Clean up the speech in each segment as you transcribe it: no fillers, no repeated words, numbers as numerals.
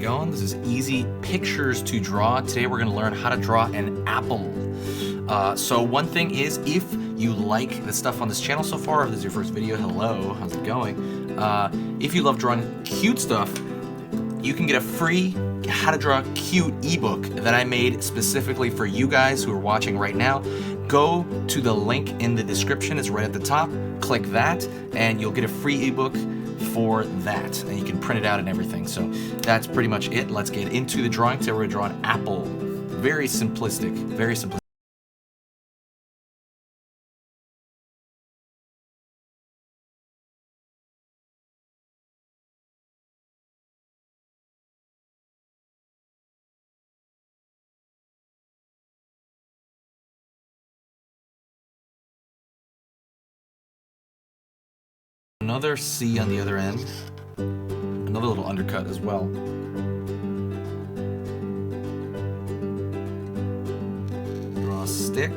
going. This is Easy Pictures to Draw. Today we're gonna learn how to draw an apple. So one thing is, if you like the stuff on this channel so far, if this is your first video, hello, how's it going? If you love drawing cute stuff, you can get a free How to Draw Cute ebook that I made specifically for you guys who are watching right now. Go to the link in the description, it's right at the top. Click that, and you'll get a free ebook for that, and you can print it out and everything. So that's pretty much it. Let's get into the drawing. Today we're gonna draw an apple. Very simplistic, very simplistic. Another C on the other end, another little undercut as well. Draw a stick,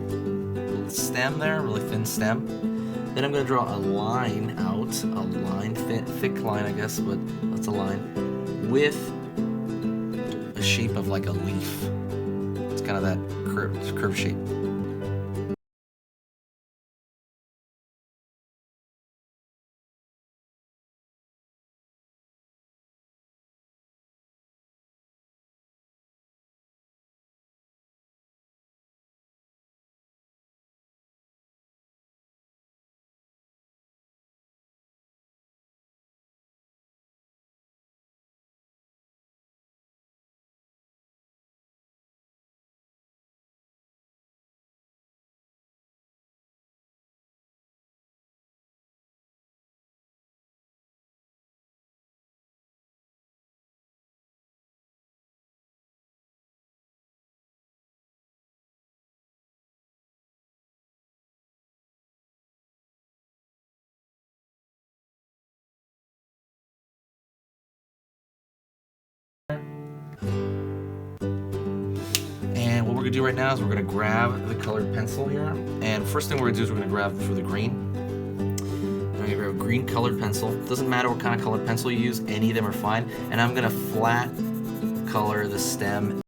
little stem there, really thin stem. Then I'm going to draw a line out, a line, thick line I guess, but that's a line, with a shape of like a leaf. It's kind of that curved shape. And what we're gonna do right now is we're gonna grab the colored pencil here, and first thing we're gonna do is we're gonna grab for the green. I'm gonna grab a green colored pencil. Doesn't matter what kind of colored pencil you use, any of them are fine. And I'm gonna flat color the stem.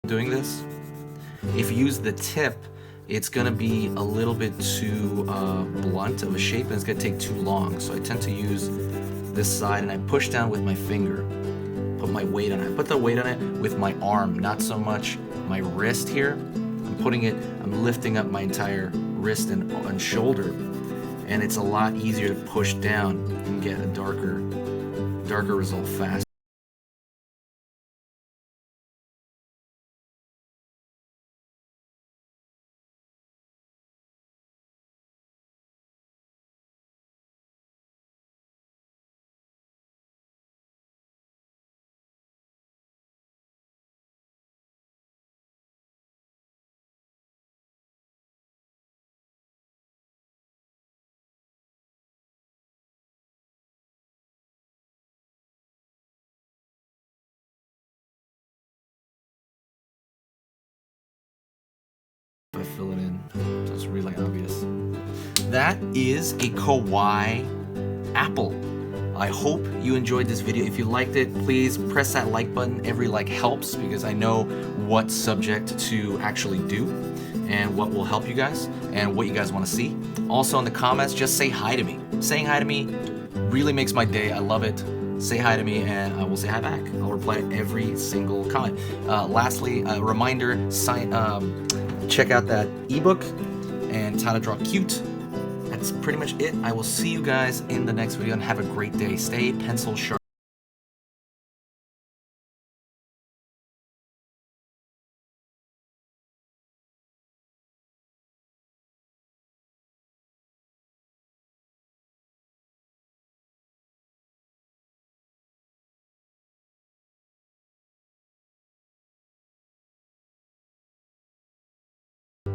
Doing this, if you use the tip, it's gonna be a little bit too blunt of a shape, and it's gonna take too long. So I tend to use this side, and I push down with my finger, put my weight on it. I put the weight on it with my arm, not so much my wrist here. I'm lifting up my entire wrist and shoulder, and it's a lot easier to push down and get a darker result fast. I fill it in, so it's really obvious. That is a Kawaii apple. I hope you enjoyed this video. If you liked it, please press that like button. Every like helps, because I know what subject to actually do and what will help you guys and what you guys want to see. Also in the comments, just say hi to me. Saying hi to me really makes my day. I love it. Say hi to me and I will say hi back. I'll reply to every single comment. Lastly, a reminder, check out that ebook and How to Draw Cute. That's pretty much it. I will see you guys in the next video, and have a great day. Stay pencil sharp.